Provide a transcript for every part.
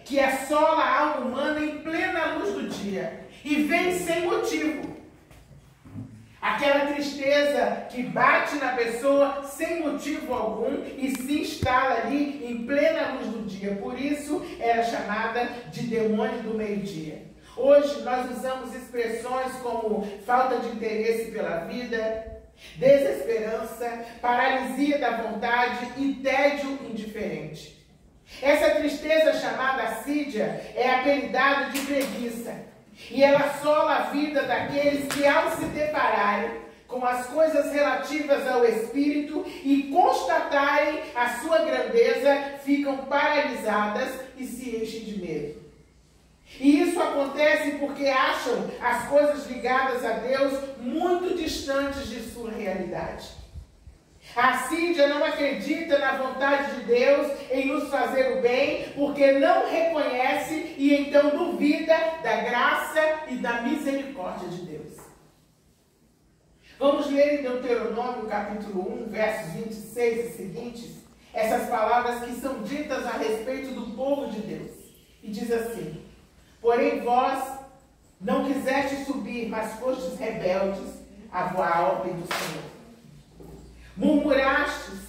que assola a alma humana em plena luz do dia e vem sem motivo. Aquela tristeza que bate na pessoa sem motivo algum e se instala ali em plena luz do dia. Por isso era chamada de demônio do meio-dia. Hoje nós usamos expressões como falta de interesse pela vida, desesperança, paralisia da vontade e tédio indiferente. Essa tristeza chamada assídia é apelidada de preguiça. E ela assola a vida daqueles que, ao se depararem com as coisas relativas ao Espírito e constatarem a sua grandeza, ficam paralisadas e se enchem de medo. E isso acontece porque acham as coisas ligadas a Deus muito distantes de sua realidade. A assídia não acredita na vontade de Deus em nos fazer o bem, porque não reconhece e então duvida da graça e da misericórdia de Deus. Vamos ler em Deuteronômio capítulo 1, versos 26 e seguintes, essas palavras que são ditas a respeito do povo de Deus. E diz assim: porém vós não quisestes subir, mas fostes rebeldes à ordem do Senhor. Murmurastes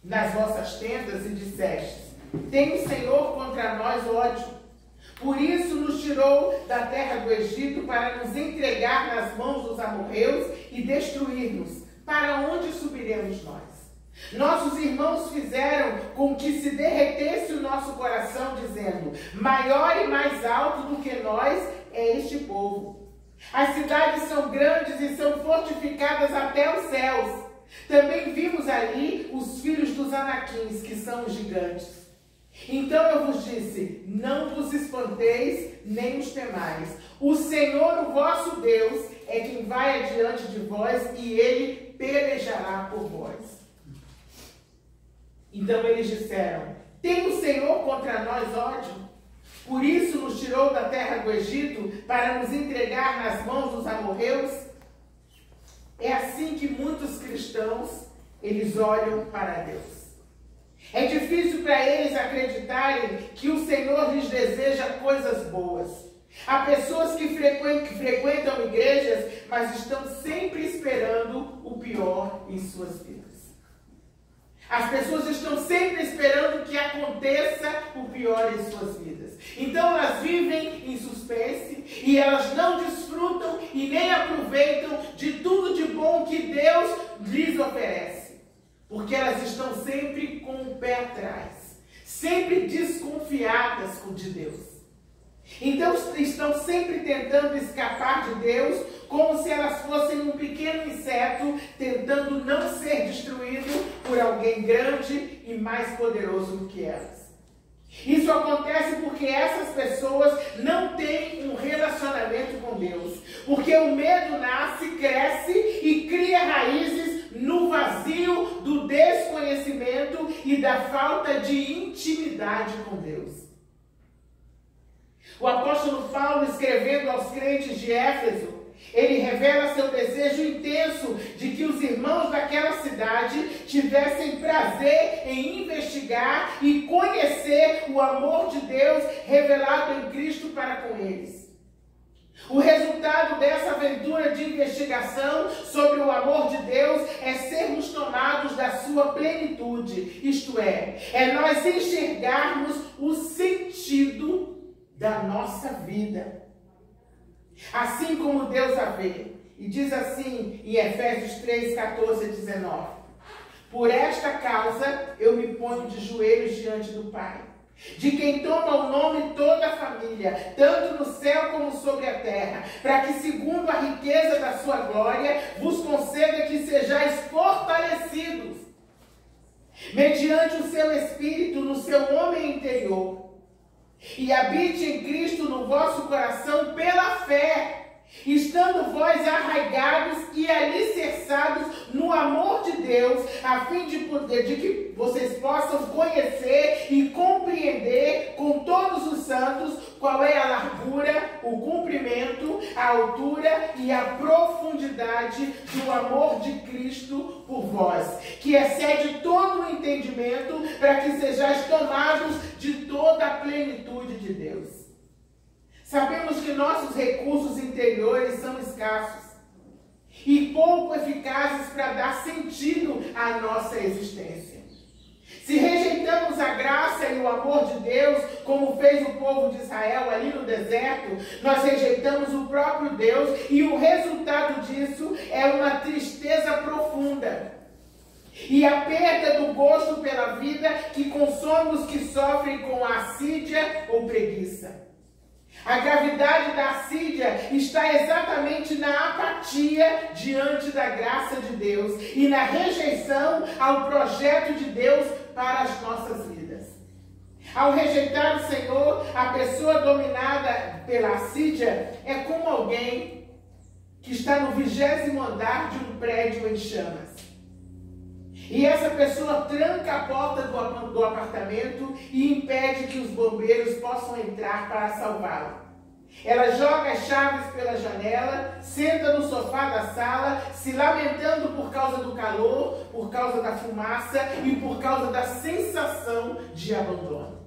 nas vossas tendas e dissestes: tem o Senhor contra nós ódio. Por isso nos tirou da terra do Egito para nos entregar nas mãos dos amorreus e destruir-nos. Para onde subiremos nós? Nossos irmãos fizeram com que se derretesse o nosso coração, dizendo: maior e mais alto do que nós é este povo. As cidades são grandes e são fortificadas até os céus. Também vimos ali os filhos dos Anaquins, que são os gigantes. Então eu vos disse: não vos espanteis, nem os temais. O Senhor, o vosso Deus, é quem vai adiante de vós, e ele pelejará por vós. Então eles disseram: tem o Senhor contra nós ódio? Por isso nos tirou da terra do Egito para nos entregar nas mãos dos amorreus? É assim que muitos cristãos, eles olham para Deus. É difícil para eles acreditarem que o Senhor lhes deseja coisas boas. Há pessoas que frequentam igrejas, mas estão sempre esperando o pior em suas vidas. As pessoas estão sempre esperando que aconteça o pior em suas vidas. Então elas vivem em suspense e elas não desfrutam e nem aproveitam de tudo de bom que Deus lhes oferece. Porque elas estão sempre com o pé atrás, sempre desconfiadas de Deus. Então estão sempre tentando escapar de Deus, como se elas fossem um pequeno inseto tentando não ser destruído por alguém grande e mais poderoso do que elas. Isso acontece porque essas pessoas não têm um relacionamento com Deus. Porque o medo nasce, cresce e cria raízes no vazio do desconhecimento e da falta de intimidade com Deus. O apóstolo Paulo, escrevendo aos crentes de Éfeso, ele revela seu desejo intenso de que os irmãos daquela cidade tivessem prazer em investigar e conhecer o amor de Deus revelado em Cristo para com eles. O resultado dessa aventura de investigação sobre o amor de Deus é sermos tomados da sua plenitude, isto é nós enxergarmos o sentido da nossa vida, assim como Deus a vê. E diz assim em Efésios 3, 14 e 19: por esta causa eu me ponho de joelhos diante do Pai, de quem toma o nome toda a família, tanto no céu como sobre a terra, para que, segundo a riqueza da sua glória, vos conceda que sejais fortalecidos, mediante o seu Espírito, no seu homem interior, e habite em Cristo no vosso coração pela fé, estando vós arraigados e alicerçados no amor de Deus, a fim de que vocês possam conhecer e compreender com todos os santos qual é a largura, o comprimento, a altura e a profundidade profundidade do amor de Cristo por vós, que excede todo o entendimento, para que sejais tomados de toda a plenitude de Deus. Sabemos que nossos recursos interiores são escassos e pouco eficazes para dar sentido à nossa existência. Se rejeitamos a graça e o amor de Deus, como fez o povo de Israel ali no deserto, nós rejeitamos o próprio Deus, e o resultado disso é uma tristeza profunda e a perda do gosto pela vida, que consome os que sofrem com assídia ou preguiça. A gravidade da assídia está exatamente na apatia diante da graça de Deus e na rejeição ao projeto de Deus para as nossas vidas. Ao rejeitar o Senhor, a pessoa dominada pela assídia é como alguém que está no 20º andar de um prédio em chamas. E essa pessoa tranca a porta do apartamento e impede que os bombeiros possam entrar para salvá-lo. Ela joga as chaves pela janela, senta no sofá da sala, se lamentando por causa do calor, por causa da fumaça e por causa da sensação de abandono.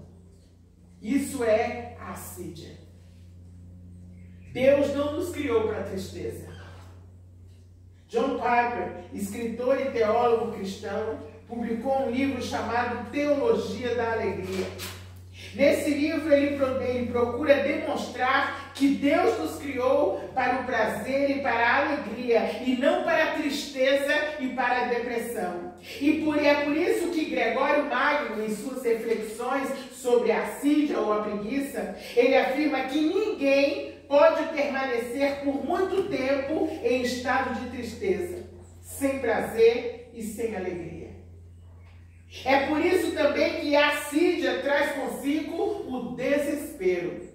Isso é a assídia. Deus não nos criou para a tristeza. John Piper, escritor e teólogo cristão, publicou um livro chamado Teologia da Alegria. Nesse livro ele procura demonstrar que Deus nos criou para o prazer e para a alegria, e não para a tristeza e para a depressão. E é por isso que Gregório Magno, em suas reflexões sobre a assídia ou a preguiça, ele afirma que ninguém pode permanecer por muito tempo em estado de tristeza, sem prazer e sem alegria. É por isso também que a assídia traz consigo o desespero.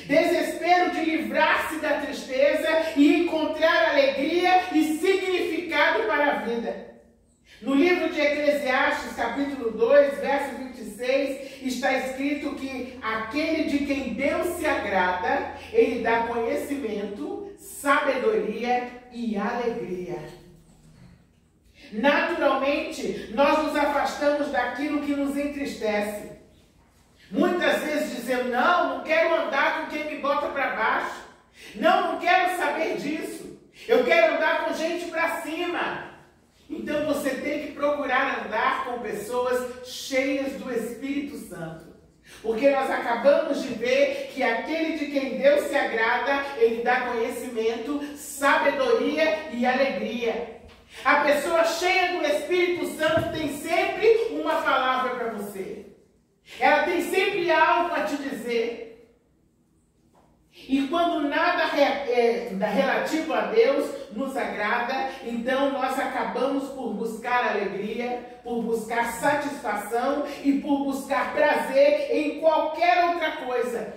Desespero de livrar-se da tristeza e encontrar alegria e significado para a vida. No livro de Eclesiastes, capítulo 2, verso 26, está escrito que aquele de quem Deus se agrada, ele dá conhecimento, sabedoria e alegria. Naturalmente, nós nos afastamos daquilo que nos entristece. Muitas vezes dizemos, não quero andar com quem me bota para baixo. Não quero saber disso. Eu quero andar com gente para cima. Então você tem que procurar andar com pessoas cheias do Espírito Santo. Porque nós acabamos de ver que aquele de quem Deus se agrada, ele dá conhecimento, sabedoria e alegria. A pessoa cheia do Espírito Santo tem sempre uma palavra para você. Ela tem sempre algo a te dizer. E quando nada relativo a Deus nos agrada, então nós acabamos por buscar alegria, por buscar satisfação e por buscar prazer em qualquer outra coisa.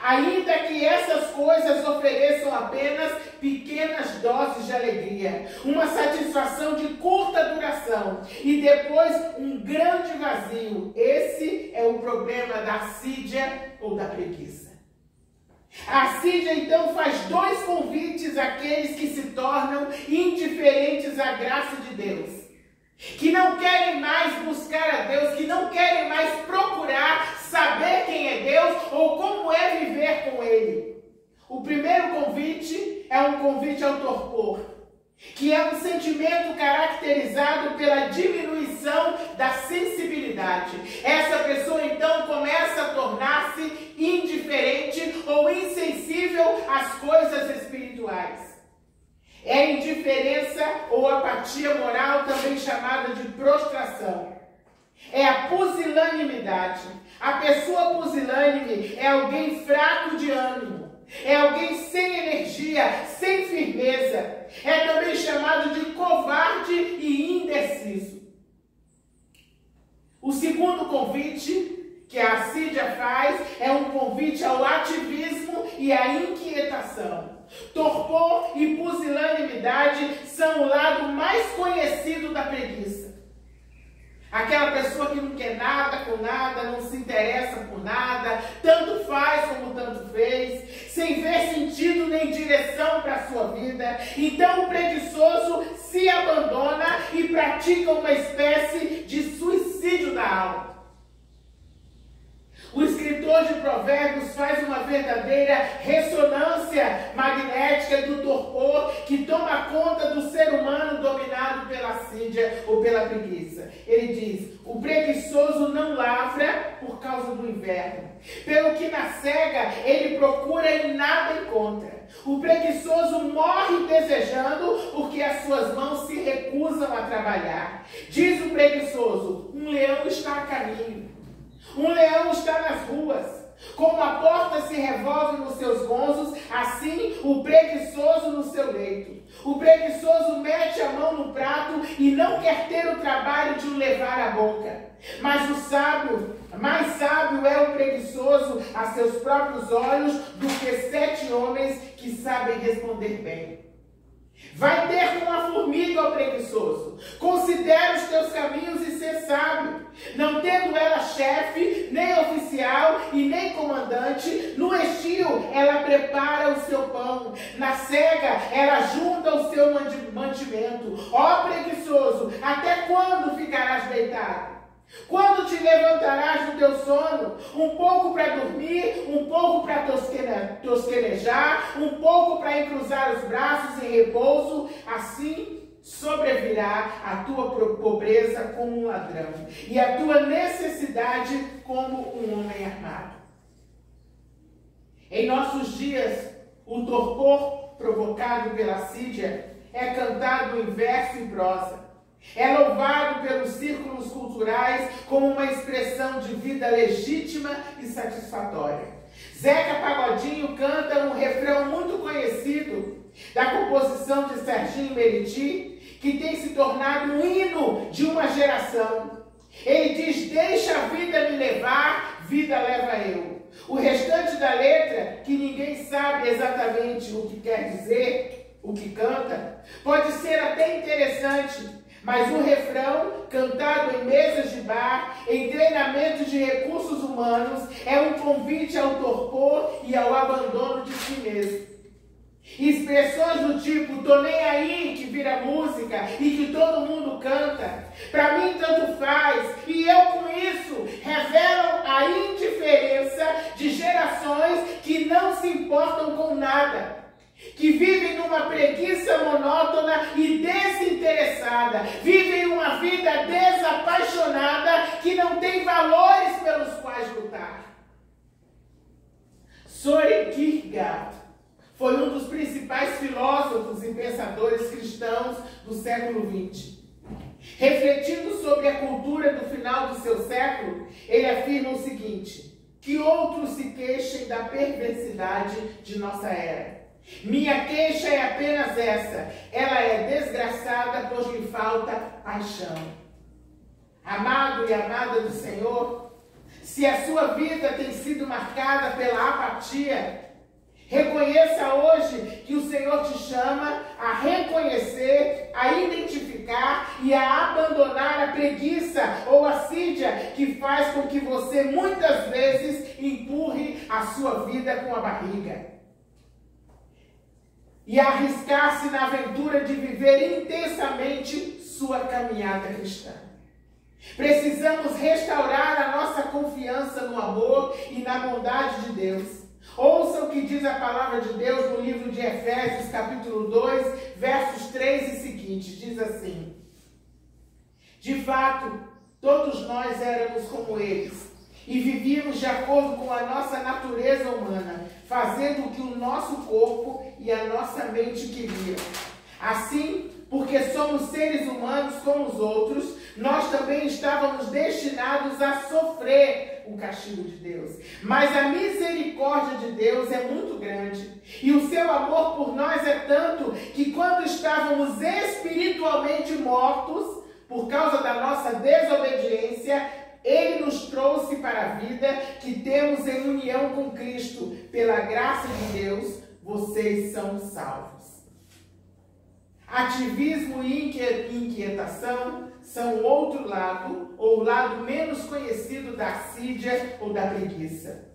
Ainda que essas coisas ofereçam apenas pequenas doses de alegria, uma satisfação de curta duração e depois um grande vazio. Esse é o problema da assídia ou da preguiça. A assídia então faz dois convites àqueles que se tornam indiferentes à graça de Deus, que não querem mais buscar a Deus, que não querem mais procurar saber quem é Deus ou como é viver com Ele. O primeiro convite é um convite ao torpor, que é um sentimento caracterizado pela diminuição da sensibilidade. Essa pessoa então começa a tornar-se indiferente ou insensível às coisas espirituais. É indiferença ou apatia moral, também chamada de prostração. É a pusilanimidade. A pessoa pusilânime é alguém fraco de ânimo. É alguém sem energia, sem firmeza. É também chamado de covarde e indeciso. O segundo convite que a assídia faz é um convite ao ativismo e à inquietação. Torpor e pusilanimidade são o lado mais conhecido da preguiça. Aquela pessoa que não quer nada com nada, não se interessa por nada, tanto faz como tanto fez, sem ver sentido nem direção para a sua vida. Então o preguiçoso se abandona e pratica uma espécie de suicídio da alma. O escritor de Provérbios faz uma verdadeira ressonância magnética do torpor que toma conta do ser humano dominado pela assídia ou pela preguiça. Ele diz: o preguiçoso não lavra por causa do inverno. Pelo que na cega ele procura e nada encontra. O preguiçoso morre desejando porque as suas mãos se recusam a trabalhar. Diz o preguiçoso: um leão está a caminho. Um leão está nas ruas. Como a porta se revolve nos seus gonzos, assim o preguiçoso no seu leito. O preguiçoso mete a mão no prato e não quer ter o trabalho de o levar à boca. Mas o sábio, mais sábio é o preguiçoso a seus próprios olhos do que 7 homens que sabem responder bem. Vai ter com a formiga, ó preguiçoso. Considera os teus caminhos e ser sábio. Não tendo ela chefe, nem oficial e nem comandante, no estio ela prepara o seu pão. Na cega ela junta o seu mantimento. Ó preguiçoso, até quando ficarás deitado? Quando te levantarás do teu sono? Um pouco para dormir, um pouco para tosquenejar, um pouco para encruzar os braços em repouso. Assim sobrevirá a tua pobreza como um ladrão e a tua necessidade como um homem armado. Em nossos dias, o torpor provocado pela assídia é cantado em verso e prosa. É louvado pelos círculos culturais como uma expressão de vida legítima e satisfatória. Zeca Pagodinho canta um refrão muito conhecido da composição de Serginho Meriti, que tem se tornado um hino de uma geração. Ele diz: deixa a vida me levar, vida leva eu. O restante da letra, que ninguém sabe exatamente o que quer dizer, o que canta, pode ser até interessante. Mas o refrão, cantado em mesas de bar, em treinamentos de recursos humanos, é um convite ao torpor e ao abandono de si mesmo. Expressões do tipo "tô nem aí", que vira música e que todo mundo canta, "pra mim tanto faz", e "eu com isso", revelam a indiferença de gerações que não se importam com nada, que vivem numa preguiça monótona e desinteressada, vivem uma vida desapaixonada que não tem valores pelos quais lutar. Søren Kierkegaard foi um dos principais filósofos e pensadores cristãos do século XX. Refletindo sobre a cultura do final do seu século, ele afirma o seguinte: que outros se queixem da perversidade de nossa era. Minha queixa é apenas essa: ela é desgraçada, pois lhe falta paixão. Amado e amada do Senhor, se a sua vida tem sido marcada pela apatia, reconheça hoje que o Senhor te chama a reconhecer, a identificar e a abandonar a preguiça ou assídia que faz com que você muitas vezes empurre a sua vida com a barriga. E arriscar-se na aventura de viver intensamente sua caminhada cristã. Precisamos restaurar a nossa confiança no amor e na bondade de Deus. Ouça o que diz a palavra de Deus no livro de Efésios, capítulo 2, versos 3 e seguintes. Diz assim: de fato, todos nós éramos como eles, e vivíamos de acordo com a nossa natureza humana, fazendo o que o nosso corpo e a nossa mente queriam. Assim, porque somos seres humanos como os outros, nós também estávamos destinados a sofrer o castigo de Deus. Mas a misericórdia de Deus é muito grande, e o seu amor por nós é tanto, que quando estávamos espiritualmente mortos, por causa da nossa desobediência, Ele nos trouxe para a vida que temos em união com Cristo. Pela graça de Deus, vocês são salvos. Ativismo e inquietação são o outro lado, ou o lado menos conhecido da assídia ou da preguiça.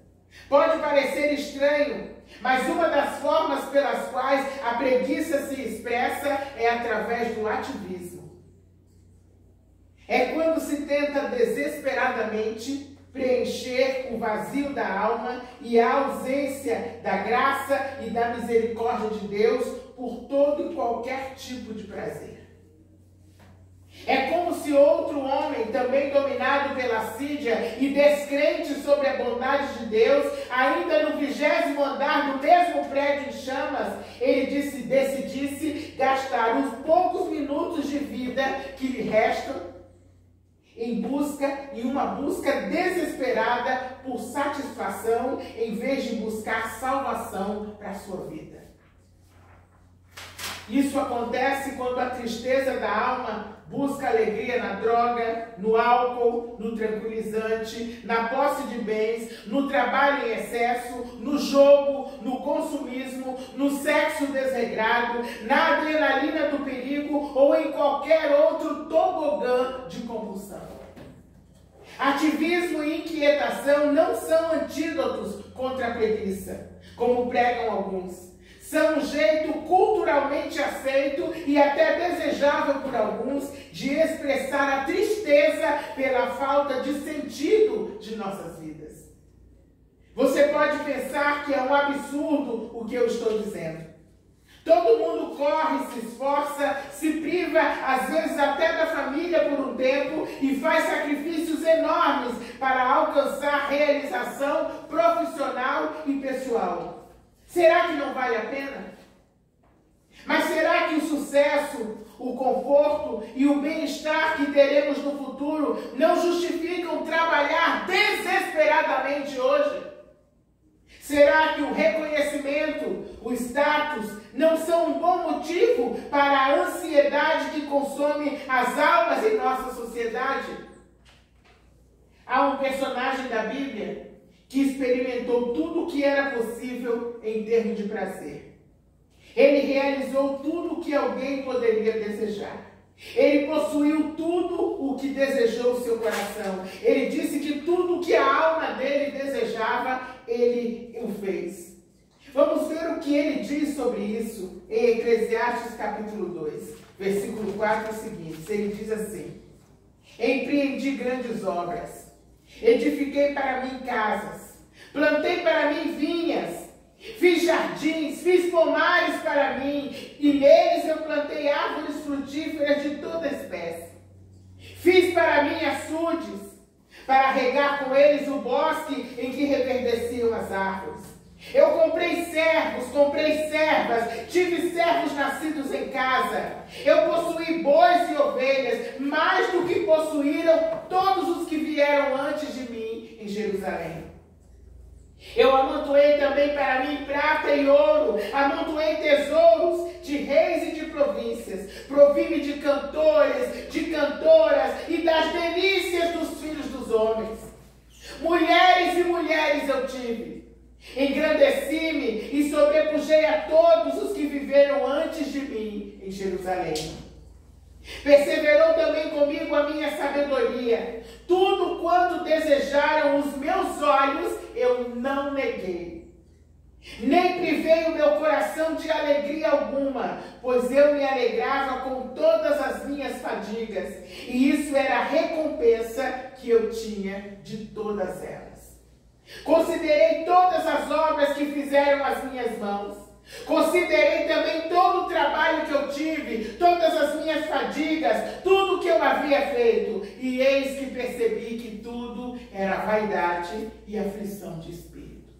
Pode parecer estranho, mas uma das formas pelas quais a preguiça se expressa é através do ativismo. É quando se tenta desesperadamente preencher o vazio da alma e a ausência da graça e da misericórdia de Deus por todo e qualquer tipo de prazer. É como se outro homem, também dominado pela assídia e descrente sobre a bondade de Deus, ainda no 20º andar do mesmo prédio em chamas, ele decidisse gastar os poucos minutos de vida que lhe restam em uma busca desesperada por satisfação, em vez de buscar salvação para a sua vida. Isso acontece quando a tristeza da alma busca alegria na droga, no álcool, no tranquilizante, na posse de bens, no trabalho em excesso, no jogo, no consumismo, no sexo desregrado, na adrenalina do perigo ou em qualquer outro tobogã de compulsão. Ativismo e inquietação não são antídotos contra a preguiça, como pregam alguns. São um jeito culturalmente aceito e até desejável por alguns de expressar a tristeza pela falta de sentido de nossas vidas. Você pode pensar que é um absurdo o que eu estou dizendo. Todo mundo corre, se esforça, se priva, às vezes até da família por um tempo e faz sacrifícios enormes para alcançar realização profissional e pessoal. Será que não vale a pena? Mas será que o sucesso, o conforto e o bem-estar que teremos no futuro não justificam trabalhar desesperadamente hoje? Será que o reconhecimento, o status, não são um bom motivo para a ansiedade que consome as almas em nossa sociedade? Há um personagem da Bíblia que experimentou tudo o que era possível em termos de prazer. Ele realizou tudo o que alguém poderia desejar. Ele possuiu tudo o que desejou o seu coração. Ele disse que tudo o que a alma dele desejava, ele o fez. Vamos ver o que ele diz sobre isso em Eclesiastes capítulo 2, versículo 4 e seguintes. Ele diz assim: empreendi grandes obras, edifiquei para mim casas, plantei para mim vinhas, fiz jardins, fiz pomares para mim, e neles eu plantei árvores frutíferas de toda espécie. Fiz para mim açudes, para regar com eles o bosque em que reverdeciam as árvores. Eu comprei servos, comprei servas, tive servos nascidos em casa. Eu possuí bois e ovelhas, mais do que possuíram todos os que vieram antes de mim em Jerusalém. Eu amontoei também para mim prata e ouro, amontoei tesouros de reis e de províncias, provi-me de cantores, de cantoras e das delícias dos filhos dos homens. Mulheres e mulheres eu tive. Engrandeci-me e sobrepujei a todos os que viveram antes de mim em Jerusalém. Perseverou também comigo a minha sabedoria. Tudo quanto desejaram os meus olhos, eu não neguei. Nem privei o meu coração de alegria alguma, pois eu me alegrava com todas as minhas fadigas, e isso era a recompensa que eu tinha de todas elas. Considerei todas as obras que fizeram as minhas mãos. Considerei também todo o trabalho que eu tive, todas as minhas fadigas, tudo que eu havia feito. E eis que percebi que tudo era vaidade e aflição de espírito.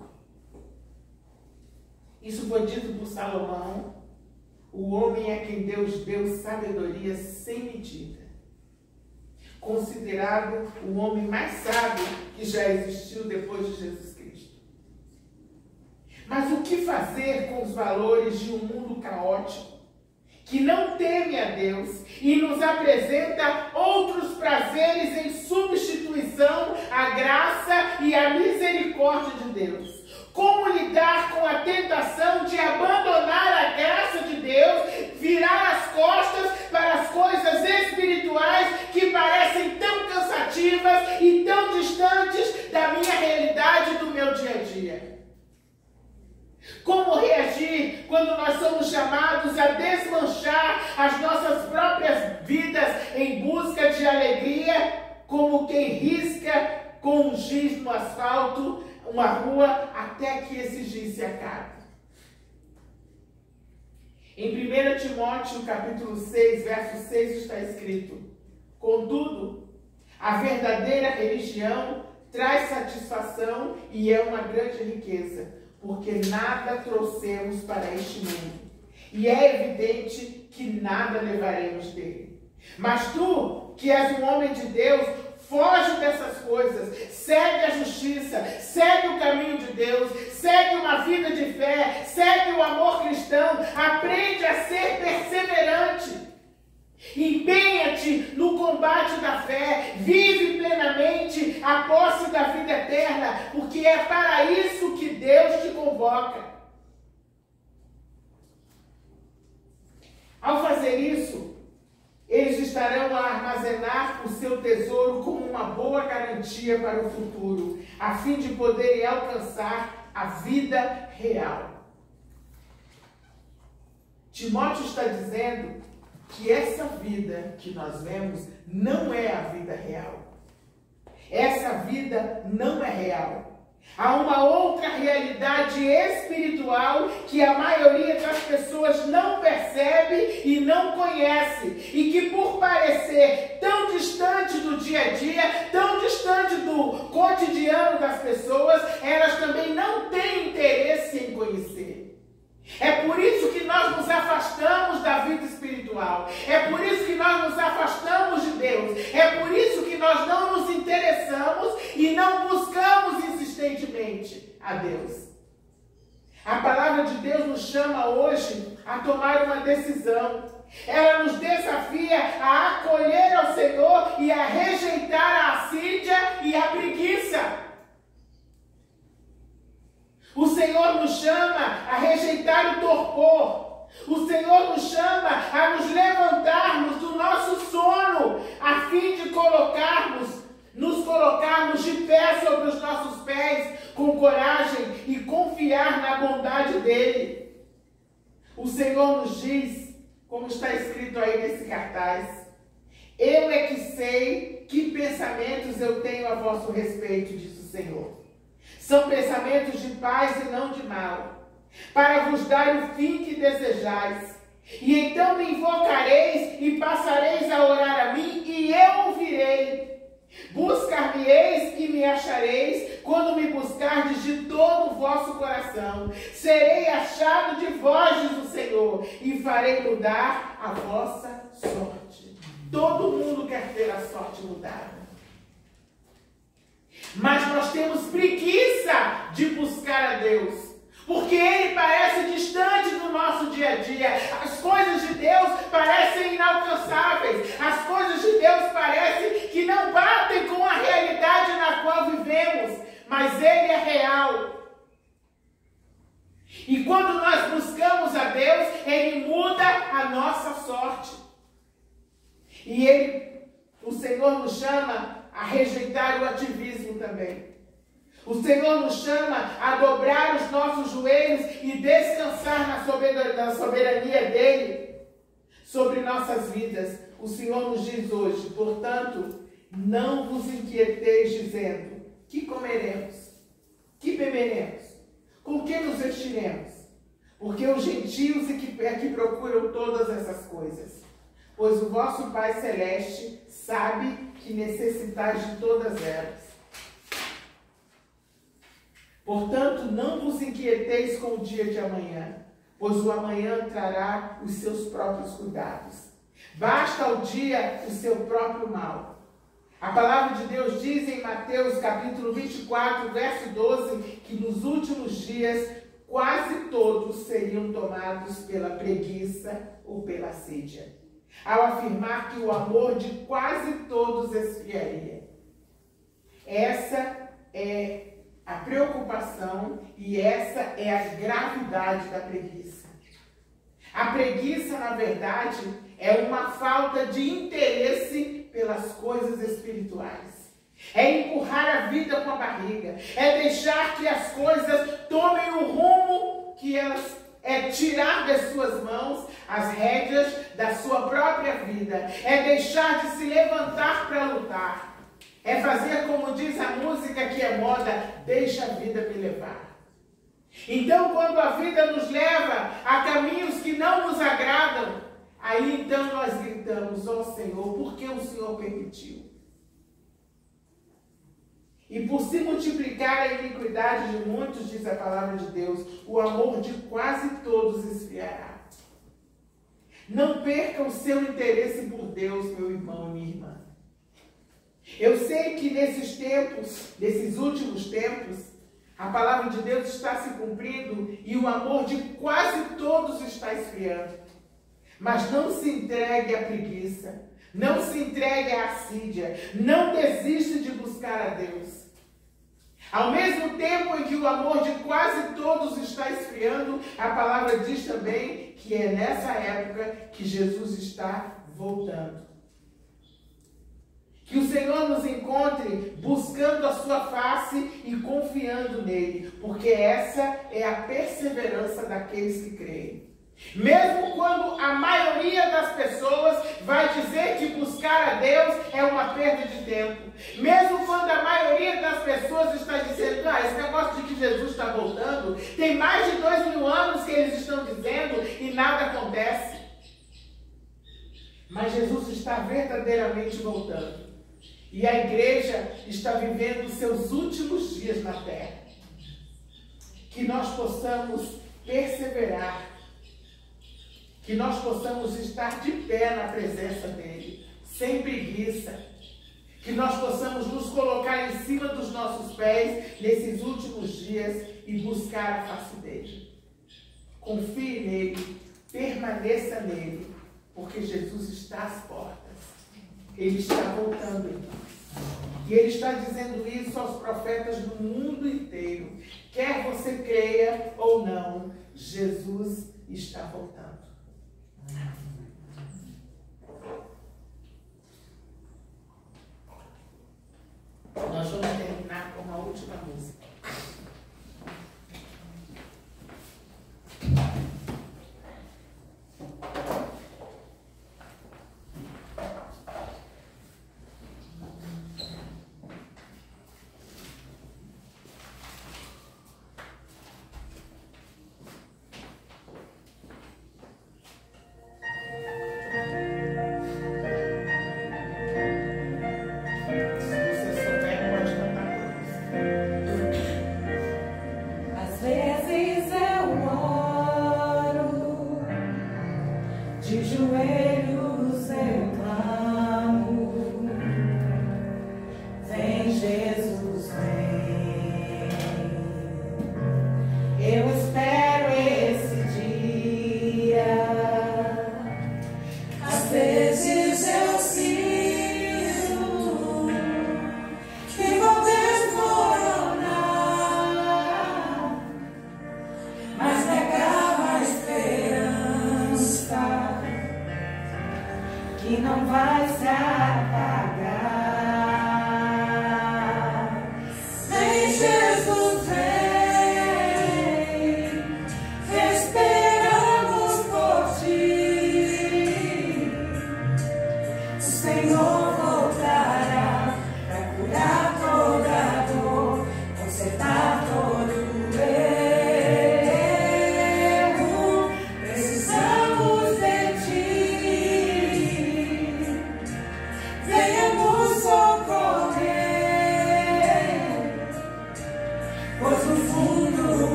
Isso foi dito por Salomão, o homem a quem Deus deu sabedoria sem medida. Considerado o homem mais sábio que já existiu depois de Jesus Cristo. Mas o que fazer com os valores de um mundo caótico, que não teme a Deus e nos apresenta outros prazeres em substituição à graça e à misericórdia de Deus? Como lidar com a tentação de abandonar a graça de Deus, virar as costas para as coisas espirituais que parecem tão cansativas e tão distantes da minha realidade e do meu dia a dia? Como reagir quando nós somos chamados a desmanchar as nossas próprias vidas em busca de alegria, como quem risca com um giz no asfalto uma rua até que esse giz se acabe? Em 1 Timóteo, capítulo 6, verso 6, está escrito: contudo, a verdadeira religião traz satisfação e é uma grande riqueza, porque nada trouxemos para este mundo, e é evidente que nada levaremos dele. Mas tu, que és um homem de Deus, foge dessas coisas, segue a justiça, segue o caminho de Deus, segue uma vida de fé, segue o amor cristão, aprende a ser perseverante. Empenha-te no combate da fé, vive plenamente a posse da vida eterna, porque é para isso que Deus te convoca. Ao fazer isso, eles estarão a armazenar o seu tesouro como uma boa garantia para o futuro, a fim de poderem alcançar a vida real. Timóteo está dizendo que essa vida que nós vemos não é a vida real. Essa vida não é real. Há uma outra realidade espiritual que a maioria das pessoas não percebe e não conhece, e que, por parecer tão distante do dia a dia, tão distante do cotidiano das pessoas, elas também não têm interesse em conhecer. É por isso que nós nos afastamos da vida espiritual. É por isso que nós nos afastamos de Deus. É por isso que nós não nos interessamos e não buscamos insistentemente a Deus. A palavra de Deus nos chama hoje a tomar uma decisão. Ela nos desafia a acolher ao Senhor e a rejeitar a assídia e a preguiça. O Senhor nos chama a rejeitar o torpor. O Senhor nos chama a nos levantarmos do nosso sono, a fim de nos colocarmos de pé sobre os nossos pés, com coragem e confiar na bondade dEle. O Senhor nos diz, como está escrito aí nesse cartaz: eu é que sei que pensamentos eu tenho a vosso respeito, diz o Senhor. São pensamentos de paz e não de mal, para vos dar o fim que desejais. E então me invocareis e passareis a orar a mim, e eu ouvirei. Buscar-me-eis e me achareis, quando me buscardes de todo o vosso coração. Serei achado de vós, diz o Senhor, e farei mudar a vossa sorte. Todo mundo quer ter a sorte mudada. Mas nós temos preguiça de buscar a Deus, porque Ele parece distante do nosso dia a dia. As coisas de Deus parecem inalcançáveis. As coisas de Deus parecem que não batem com a realidade na qual vivemos. Mas Ele é real. E quando nós buscamos a Deus, Ele muda a nossa sorte. E o Senhor nos chama a rejeitar o ativismo também. O Senhor nos chama a dobrar os nossos joelhos e descansar na soberania dEle sobre nossas vidas. O Senhor nos diz hoje: portanto, não vos inquieteis dizendo: que comeremos? Que beberemos? Com que nos vestiremos? Porque os gentios é que procuram todas essas coisas. Pois o vosso Pai Celeste sabe que necessitais de todas elas. Portanto, não vos inquieteis com o dia de amanhã, pois o amanhã trará os seus próprios cuidados. Basta ao dia o seu próprio mal. A palavra de Deus diz em Mateus capítulo 24, verso 12, que nos últimos dias quase todos seriam tomados pela preguiça ou pela assídia, ao afirmar que o amor de quase todos esfriaria. Essa é a preocupação e essa é a gravidade da preguiça. A preguiça, na verdade, é uma falta de interesse pelas coisas espirituais. É empurrar a vida com a barriga. É deixar que as coisas tomem o rumo que é tirar das suas mãos as rédeas da sua própria vida. É deixar de se levantar para lutar. É fazer como diz a música que é moda, deixa a vida me levar. Então, quando a vida nos leva a caminhos que não nos agradam, aí então nós gritamos, ó Senhor, por que o Senhor permitiu? E por se multiplicar a iniquidade de muitos, diz a palavra de Deus, o amor de quase todos esfriará. Não perca o seu interesse por Deus, meu irmão e minha irmã. Eu sei que nesses tempos, nesses últimos tempos, a palavra de Deus está se cumprindo e o amor de quase todos está esfriando. Mas não se entregue à preguiça, não se entregue à assídia, não desista de buscar a Deus. Ao mesmo tempo em que o amor de quase todos está esfriando, a palavra diz também que é nessa época que Jesus está voltando. Que o Senhor nos encontre buscando a sua face e confiando nele, porque essa é a perseverança daqueles que creem. Mesmo quando a maioria das pessoas vai dizer que buscar a Deus é uma perda de tempo. Mesmo quando a maioria das pessoas está dizendo, esse negócio de que Jesus está voltando, tem mais de 2000 anos que eles estão dizendo e nada acontece. Mas Jesus está verdadeiramente voltando. E a igreja está vivendo os seus últimos dias na terra. Que nós possamos perseverar. Que nós possamos estar de pé na presença dele, sem preguiça. Que nós possamos nos colocar em cima dos nossos pés nesses últimos dias e buscar a face dele. Confie nele, permaneça nele, porque Jesus está às portas. Ele está voltando em nós. E ele está dizendo isso aos profetas do mundo inteiro. Quer você creia ou não, Jesus está voltando. Nós vamos terminar com uma última música.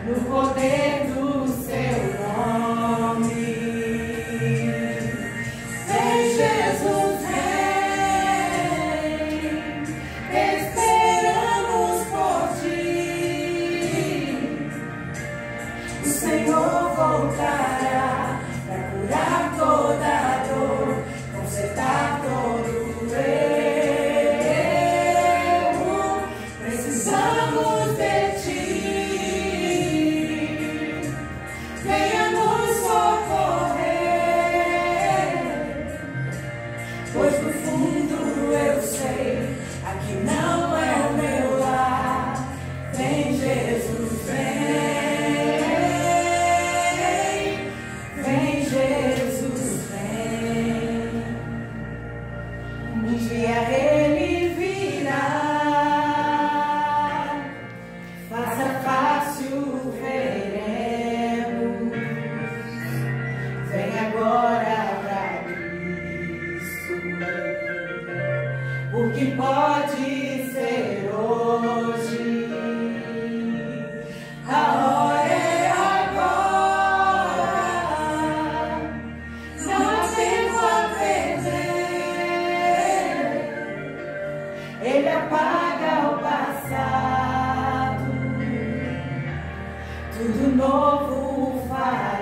no poder do seu nome. Vem Jesus, vem, esperamos por ti. O Senhor voltará para curar toda dor, consertar todo erro. Precisamos de ti. Venha nos socorrer, pois no fundo eu sei, aqui não é o meu lar. Vem Jesus, vem Jesus, vem. Um dia ele virá, face a face o veremos. Vem agora pra Cristo, o que pode ser hoje. A hora é agora, não há tempo a perder. Ele apaga o passado, tudo novo fará.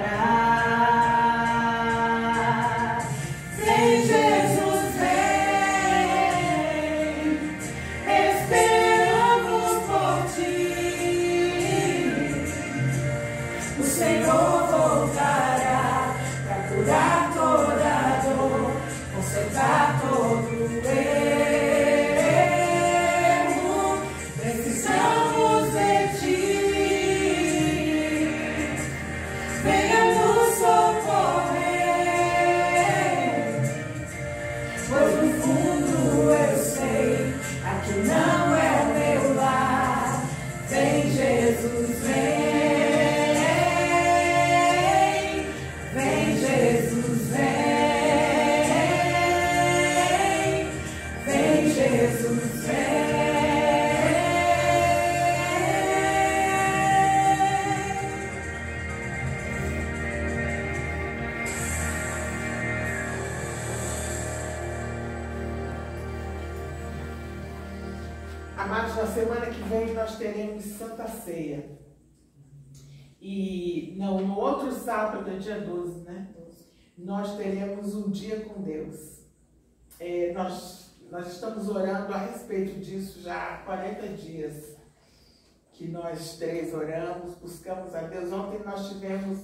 Vem Jesus, vem, esperamos por ti. O Senhor voltará para curar toda dor, consertar todo erro. Precisamos de ti. Venha nos socorrer, pois no fundo eu sei, aqui não é o meu lar. Vem Jesus, vem Jesus, vem Jesus, vem. Amados, na semana que vem nós teremos Santa Ceia. E no outro sábado, é dia 12, né? Nós teremos um dia com Deus. Nós estamos orando a respeito disso já há 40 dias. Que nós três oramos, buscamos a Deus. Ontem nós tivemos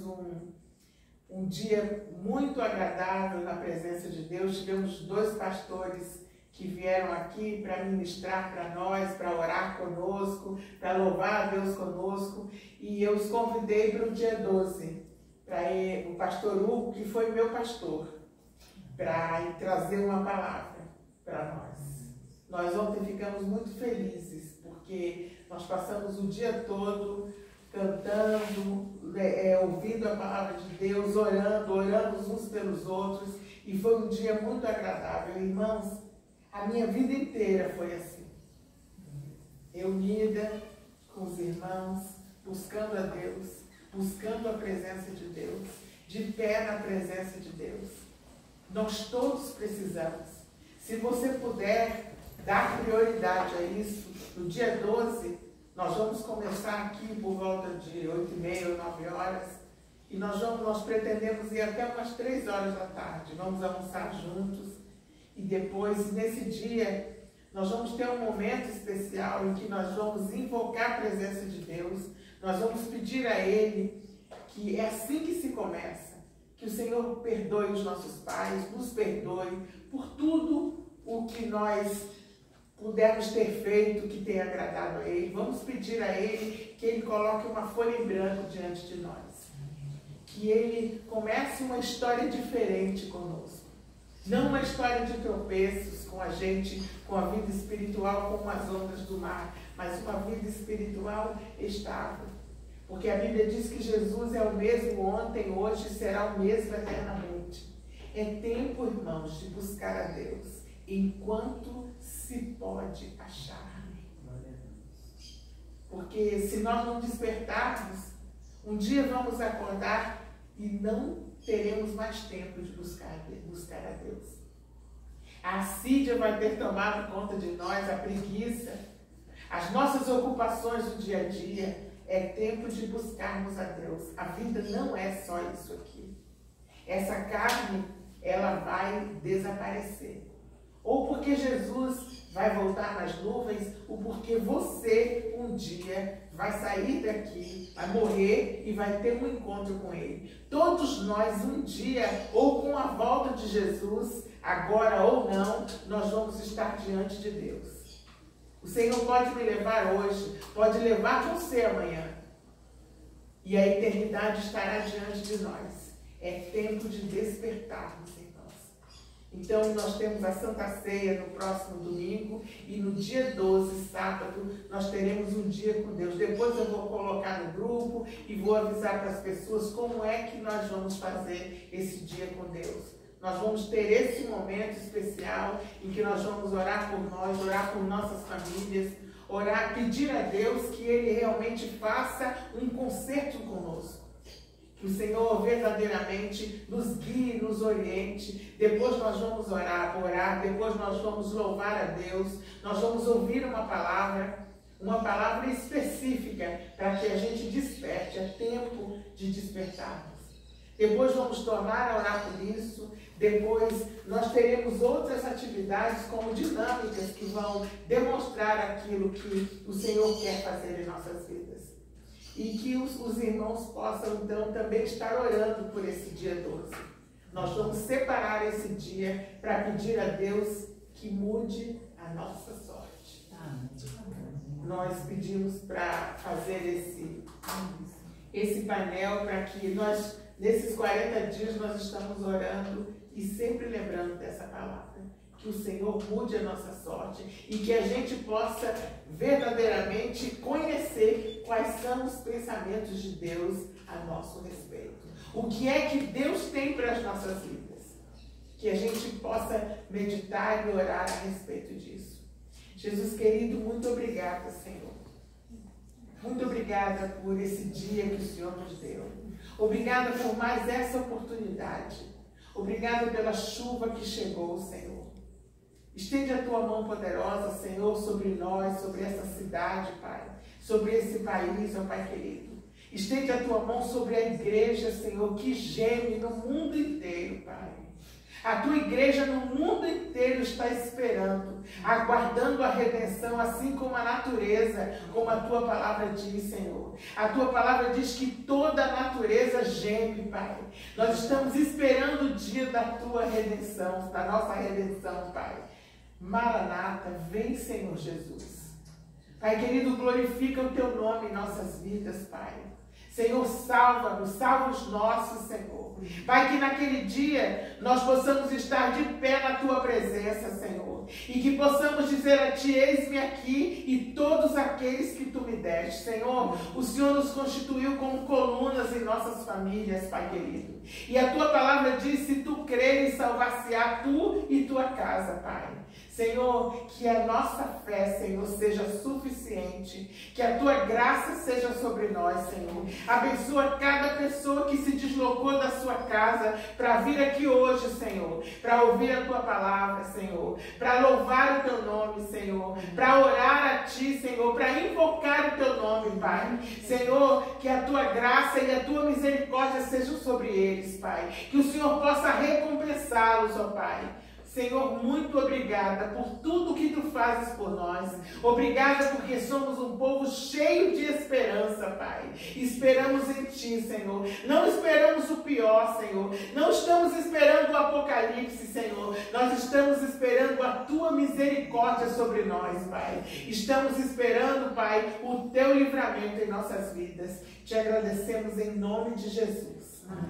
um dia muito agradável na presença de Deus. Tivemos 2 pastores que vieram aqui para ministrar para nós, para orar conosco, para louvar a Deus conosco. E eu os convidei para o dia 12, para o pastor Hugo, que foi meu pastor, para trazer uma palavra para nós. Nós ontem ficamos muito felizes, porque nós passamos o dia todo cantando, ouvindo a palavra de Deus, orando uns pelos outros, e foi um dia muito agradável. Irmãos, a minha vida inteira foi assim, reunida com os irmãos, buscando a Deus, buscando a presença de Deus, de pé na presença de Deus. Nós todos precisamos. Se você puder dar prioridade a isso, no dia 12, nós vamos começar aqui por volta de 8h30 ou 9 horas, e nós pretendemos ir até umas 3 horas da tarde. Vamos almoçar juntos. E depois, nesse dia, nós vamos ter um momento especial em que nós vamos invocar a presença de Deus. Nós vamos pedir a Ele, que é assim que se começa, que o Senhor perdoe os nossos pais, nos perdoe por tudo o que nós pudermos ter feito que tenha agradado a Ele. Vamos pedir a Ele que Ele coloque uma folha em branco diante de nós. Que Ele comece uma história diferente conosco. Não uma história de tropeços com a gente, com a vida espiritual, como as ondas do mar, mas uma vida espiritual estável. Porque a Bíblia diz que Jesus é o mesmo ontem, hoje e será o mesmo eternamente. É tempo, irmãos, de buscar a Deus, enquanto se pode achar. Porque se nós não despertarmos, Um dia vamos acordar e não teremos mais tempo de buscar a Deus. A assídia vai ter tomado conta de nós, a preguiça. As nossas ocupações do dia a dia é tempo de buscarmos a Deus. A vida não é só isso aqui. Essa carne, ela vai desaparecer. Ou porque Jesus vai voltar nas nuvens, ou porque você um dia vai sair daqui, vai morrer e vai ter um encontro com Ele. Todos nós um dia, ou com a volta de Jesus, agora ou não, nós vamos estar diante de Deus. O Senhor pode me levar hoje, pode levar você amanhã. E a eternidade estará diante de nós. É tempo de despertarmos em nós. Então, nós temos a Santa Ceia no próximo domingo e no dia 12, sábado, nós teremos um dia com Deus. Depois eu vou colocar no grupo e vou avisar para as pessoas como é que nós vamos fazer esse dia com Deus. Nós vamos ter esse momento especial em que nós vamos orar por nós, orar por nossas famílias, orar, pedir a Deus que Ele realmente faça um concerto conosco. Que o Senhor verdadeiramente nos guie, nos oriente. Depois nós vamos orar, depois nós vamos louvar a Deus. Nós vamos ouvir uma palavra específica para que a gente desperte. É tempo de despertarmos. Depois vamos tornar a orar por isso. Depois nós teremos outras atividades como dinâmicas que vão demonstrar aquilo que o Senhor quer fazer em nossas vidas. E que os irmãos possam então também estar orando por esse dia 12. Nós vamos separar esse dia para pedir a Deus que mude a nossa sorte. Nós pedimos para fazer esse painel para que nós, nesses 40 dias, nós estamos orando e sempre lembrando dessa palavra. Que o Senhor mude a nossa sorte e que a gente possa verdadeiramente conhecer quais são os pensamentos de Deus a nosso respeito. O que é que Deus tem para as nossas vidas. Que a gente possa meditar e orar a respeito disso. Jesus querido, muito obrigada, Senhor. Muito obrigada por esse dia que o Senhor nos deu. Obrigada por mais essa oportunidade. Obrigada pela chuva que chegou, Senhor. Estende a tua mão poderosa, Senhor, sobre nós, sobre essa cidade, Pai. Sobre esse país, ó Pai querido. Estende a tua mão sobre a igreja, Senhor, que geme no mundo inteiro, Pai. A tua igreja no mundo inteiro está esperando, aguardando a redenção, assim como a natureza, como a tua palavra diz, Senhor. A tua palavra diz que toda a natureza geme, Pai. Nós estamos esperando o dia da tua redenção, da nossa redenção, Pai. Maranata, vem, Senhor Jesus. Pai querido, glorifica o teu nome em nossas vidas, Pai. Senhor, salva-nos, salva os nossos, Senhor. Pai, que naquele dia nós possamos estar de pé na tua presença, Senhor. E que possamos dizer a ti, eis-me aqui e todos aqueles que tu me deste. Senhor, o Senhor nos constituiu como colunas em nossas famílias, Pai querido. E a tua palavra diz, se tu creres, salvar-se-á tu e tua casa, Pai. Senhor, que a nossa fé, Senhor, seja suficiente, que a tua graça seja sobre nós, Senhor. Abençoa cada pessoa que se deslocou da sua casa para vir aqui hoje, Senhor, para ouvir a tua palavra, Senhor, para louvar o teu nome, Senhor, para orar a ti, Senhor, para invocar o teu nome, Pai. Senhor, que a tua graça e a tua misericórdia sejam sobre eles, Pai. Que o Senhor possa recompensá-los, ó Pai. Senhor, muito obrigada por tudo que tu fazes por nós. Obrigada porque somos um povo cheio de esperança, Pai. Esperamos em ti, Senhor. Não esperamos o pior, Senhor. Não estamos esperando o apocalipse, Senhor. Nós estamos esperando a tua misericórdia sobre nós, Pai. Estamos esperando, Pai, o teu livramento em nossas vidas. Te agradecemos em nome de Jesus.